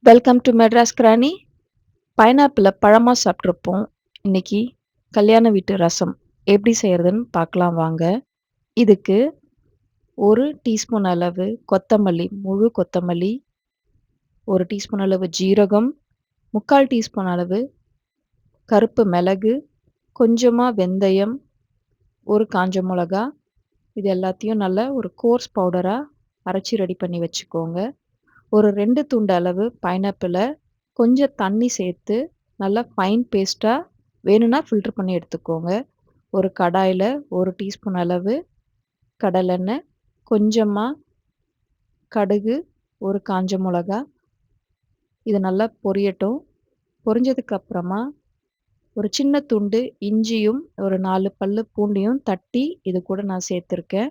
Welcome to Madras granny. Pineapple பழமா சாப்ட்டுருப்போம். இன்னைக்கு கல்யாண வீட்டு ரசம் எப்படி செய்றதுன்னு பார்க்கலாம் வாங்க. இதுக்கு 1 டீஸ்பூன் அளவு கொத்தமல்லி, முழு கொத்தமல்லி, 1 டீஸ்பூன் அளவு ஜீரகம், 3/4 டீஸ்பூன் அளவு கருப்பு மிளகு, கொஞ்சமா வெந்தயம், 1 காஞ்ச மொளகா, இது எல்லாத்தையும் நல்லா ஒரு கோர்ஸ் பவுடரா அரைச்சு ரெடி பண்ணி வச்சுக்கோங்க. ஒரு 2 துண்டு அளவு பைனாப்பிள கொஞ்சம் தண்ணி சேர்த்து நல்லா ஃபைன் பேஸ்ட்டா வேணும்னா ஃபில்டர் பண்ணி எடுத்துக்கோங்க. ஒரு கடாயில 1 டீஸ்பூன் அளவு கடலெண்ணெய், கொஞ்சமா கடுகு, 1 காஞ்ச மொளகா, இது நல்லா பொரியட்டும். பொரிஞ்சதுக்கு அப்புறமா ஒரு சின்ன துண்டு இஞ்சியும், ஒரு 4 பல்லு பூண்டையும் தட்டி இது கூட நான் சேர்த்துருக்கேன்.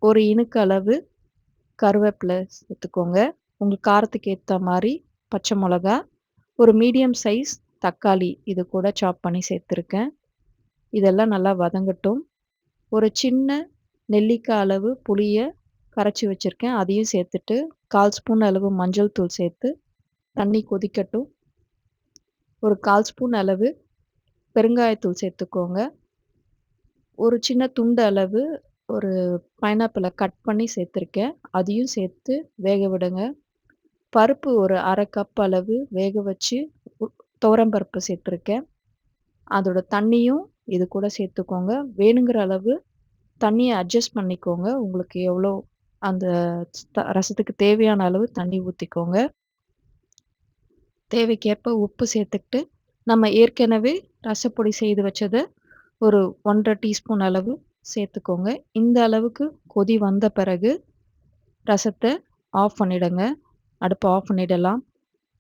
ஒரு இனுக்கு அளவு கருவேப்பில சேர்த்துக்கோங்க. உங்க காரத்துக்கு ஏத்த மாரி பச்சை மொளகா, ஒரு மீடியம் சைஸ் தக்காளி இது கூட சாப் பண்ணி சேர்த்துருக்கேன். இதெல்லாம் நல்லா வதங்கட்டும். ஒரு சின்ன நெல்லிக்காய் அளவு புளிய கரைச்சு வச்சிருக்கேன். அதையும் சேர்த்துட்டு 1/4 ஸ்பூன் அளவு மஞ்சள் தூள் சேர்த்து தண்ணி கொதிக்கட்டும். ஒரு 1/4 ஸ்பூன் அளவு பெருங்காயத்தூள் சேர்த்துக்கோங்க. ஒரு சின்ன துண்டு அளவு ஒரு பைனாப்பிள கட் பண்ணி சேர்த்துருக்கேன். அதையும் சேர்த்து வேக விடுங்க. பருப்பு ஒரு 1/2 கப் அளவு வேக வச்சு துவரம் பருப்பு சேர்த்துருக்கேன். அதோட தண்ணியும் இது கூட சேர்த்துக்கோங்க. வேணுங்கிற அளவு தண்ணிய அட்ஜஸ்ட் பண்ணிக்கோங்க. உங்களுக்கு எவ்வளோ அந்த ரசத்துக்கு தேவையான அளவு தண்ணி ஊத்திக்கோங்க. தேவைக்கேற்ப உப்பு சேர்த்துக்கிட்டு, நம்ம ஏற்கனவே ரசப்பொடி செய்து வச்சத ஒரு 1 1/2 டீஸ்பூன் அளவு சேர்த்துக்கோங்க. இந்த அளவுக்கு கொதி வந்த பிறகு ரசத்த ஆஃப் பண்ணிடுங்க. அடுப்ப ஆஃப் பண்ணிடலாம்.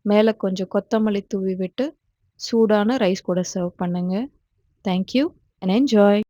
மேல கொஞ்சம் கொத்தமல்லி தூவி விட்டு, சூடான ரைஸ் கூட சர்வ் பண்ணுங்க. Thank you and enjoy.